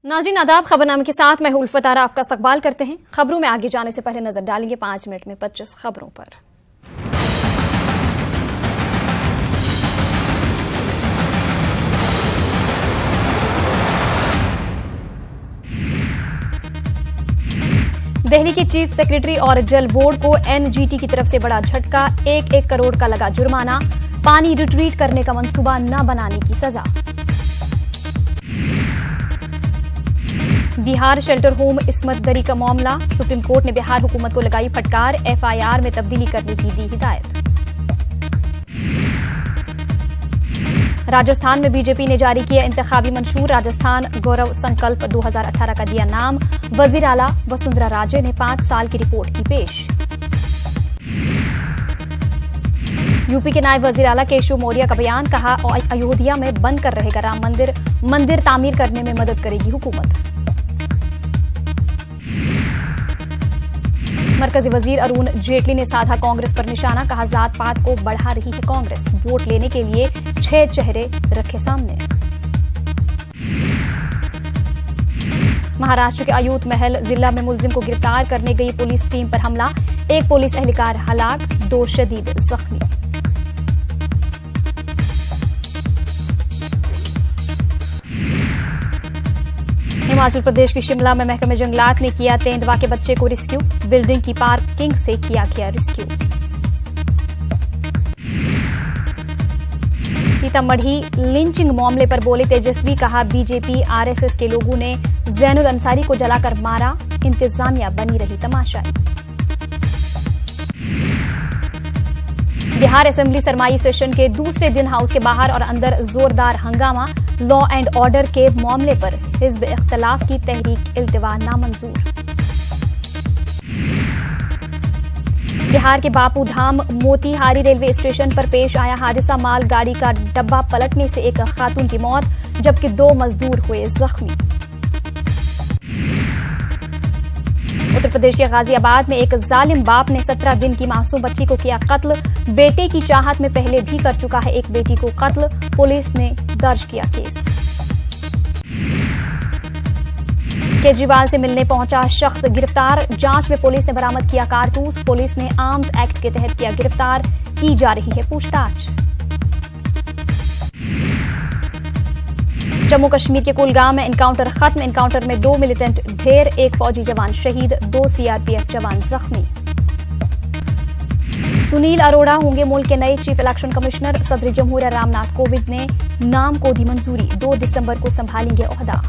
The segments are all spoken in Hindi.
नाज़रीन आदाब, खबरनामे के साथ मैं उल्फत आरा आपका इस्तकबाल करते हैं। खबरों में आगे जाने से पहले नजर डालेंगे 5 मिनट में 25 खबरों पर। दिल्ली की चीफ सेक्रेटरी और जल बोर्ड को एनजीटी की तरफ से बड़ा झटका, 1-1 करोड़ का लगा जुर्माना, पानी रिट्रीट करने का मंसूबा न बनाने की सजा। बिहार शेल्टर होम इस्मत दरी का मामला, सुप्रीम कोर्ट ने बिहार हुकूमत को लगाई फटकार, एफआईआर में तब्दीली करने की दी हिदायत। राजस्थान में बीजेपी ने जारी किया इंतखाबी मंशूर, राजस्थान गौरव संकल्प 2018 का दिया नाम, वजीर आला वसुंधरा राजे ने 5 साल की रिपोर्ट की पेश। यूपी के नायब वजीर आला केशव मौर्य का बयान, कहा अयोध्या में बंद कर रहेगा राम मंदिर, मंदिर तामीर करने में मदद करेगी हुकूमत। मरकजी वजीर अरुण जेटली ने साधा कांग्रेस पर निशाना, कहा जात पात को बढ़ा रही है कांग्रेस, वोट लेने के लिए 6 चेहरे रखे सामने। महाराष्ट्र के अयूत महल जिला में मुलजिम को गिरफ्तार करने गई पुलिस टीम पर हमला, 1 पुलिस एहलकार हलाक, 2 शदीद जख्मी। हिमाचल प्रदेश के शिमला में महकमे जंगलात ने किया तेंदुआ के बच्चे को रेस्क्यू, बिल्डिंग की पार्किंग से किया गया रेस्क्यू। सीतामढ़ी लिंचिंग मामले पर बोले तेजस्वी, कहा बीजेपी आरएसएस के लोगों ने जैनुल अंसारी को जलाकर मारा, इंतजामिया बनी रही तमाशाई। बिहार असेंबली सरमाई सेशन के दूसरे दिन हाउस के बाहर और अंदर जोरदार हंगामा, लॉ एंड ऑर्डर के मामले पर हिज़्ब इख्तिलाफ की तहरीक इल्तिवा नामंजूर। बिहार के बापू धाम मोतीहारी रेलवे स्टेशन पर पेश आया हादसा, मालगाड़ी का डब्बा पलटने से एक खातून की मौत, जबकि 2 मजदूर हुए जख्मी। उत्तर प्रदेश के गाजियाबाद में एक जालिम बाप ने 17 दिन की मासूम बच्ची को किया कत्ल, बेटे की चाहत में पहले भी कर चुका है एक बेटी को कत्ल, पुलिस ने दर्ज किया केस। केजरीवाल से मिलने पहुंचा शख्स गिरफ्तार, जांच में पुलिस ने बरामद किया कारतूस, पुलिस ने आर्म्स एक्ट के तहत किया गिरफ्तार, की जा रही है पूछताछ। जम्मू कश्मीर के कुलगाम में एनकाउंटर खत्म, एनकाउंटर में 2 मिलिटेंट ढेर, 1 फौजी जवान शहीद, 2 सीआरपीएफ जवान जख्मी। सुनील अरोड़ा होंगे मुल्क के नए चीफ इलेक्शन कमिश्नर, सदर जमहूरिया रामनाथ कोविंद ने नाम को दी मंजूरी, 2 दिसंबर को संभालेंगे ओहदा।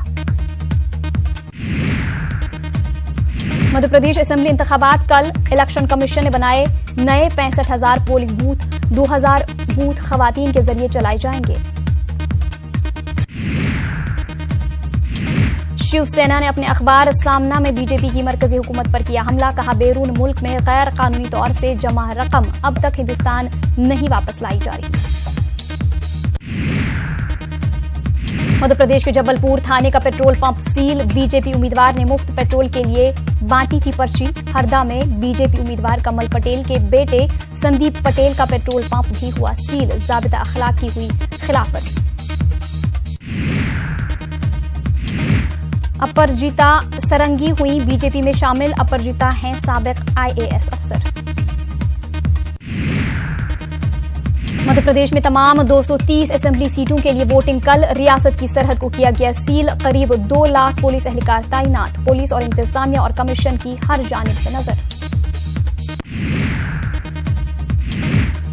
मध्य प्रदेश असेंबली इंतखाबात कल, इलेक्शन कमीशन ने बनाए नए 65,000 पोलिंग बूथ, 2,000 बूथ खवातीन के जरिए चलाए जाएंगे। शिवसेना ने अपने अखबार सामना में बीजेपी की मरकजी हुकूमत पर किया हमला, कहा बैरून मुल्क में गैर कानूनी तौर से जमा रकम अब तक हिंदुस्तान नहीं वापस लाई जा रही। मध्य प्रदेश के जबलपुर थाने का पेट्रोल पंप सील, बीजेपी उम्मीदवार ने मुफ्त पेट्रोल के लिए बांटी थी पर्ची। हरदा में बीजेपी उम्मीदवार कमल पटेल के बेटे संदीप पटेल का पेट्रोल पंप भी हुआ सील, ज़ाबिता अखलाक की हुई खिलाफवर्जी। अपरजिता सरंगी हुई बीजेपी में शामिल, अपरजिता हैं साबिक आईएएस अफसर। मध्य प्रदेश में तमाम 230 असेंबली सीटों के लिए वोटिंग कल, रियासत की सरहद को किया गया सील, करीब 2 लाख पुलिस एहलकार तैनात, पुलिस और इंतजामिया और कमीशन की हर जानिब है नजर।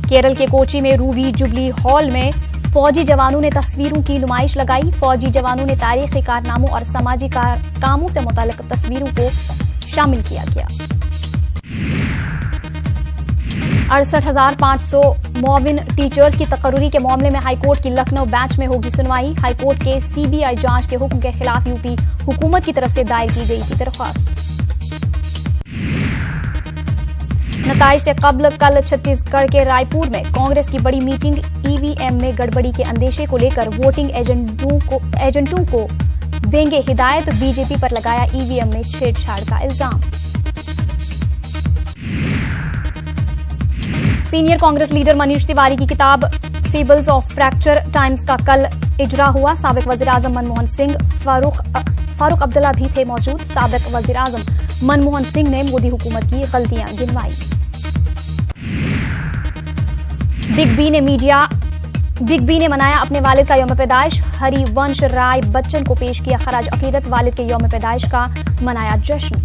केरल के कोची में रूबी जुबली हॉल में फौजी जवानों ने तस्वीरों की नुमाइश लगाई, फौजी जवानों ने तारीखी कारनामों और सामाजिक कामों से मुताल्लिक तस्वीरों को शामिल किया गया। 68,500 मुआविन टीचर्स की तकर्री के मामले में हाईकोर्ट की लखनऊ बेंच में होगी सुनवाई, हाईकोर्ट के सीबीआई जांच के हुक्म के खिलाफ यूपी हुकूमत की तरफ से दायर की गई थी दरख्वास्त। नताइज से कबल कल छत्तीसगढ़ के रायपुर में कांग्रेस की बड़ी मीटिंग, ईवीएम में गड़बड़ी के अंदेशे को लेकर वोटिंग एजेंटों को देंगे हिदायत, बीजेपी पर लगाया ईवीएम में छेड़छाड़ का इल्जाम। सीनियर कांग्रेस लीडर मनीष तिवारी की किताब फेबल्स ऑफ फ्रैक्चर टाइम्स का कल इजरा हुआ, साबिक वज़ीर आज़म मनमोहन सिंह, फारूक अब्दुल्ला भी थे मौजूद। साबिक वजीर आजम मनमोहन सिंह ने मोदी हुकूमत की गलतियां गिनवाई। बिग बी ने मनाया अपने वालिद का यौम पैदाइश। हरिवंश राय बच्चन को पेश किया खराज अकीदत। वालिद के यौम पैदाइश का मनाया जश्न।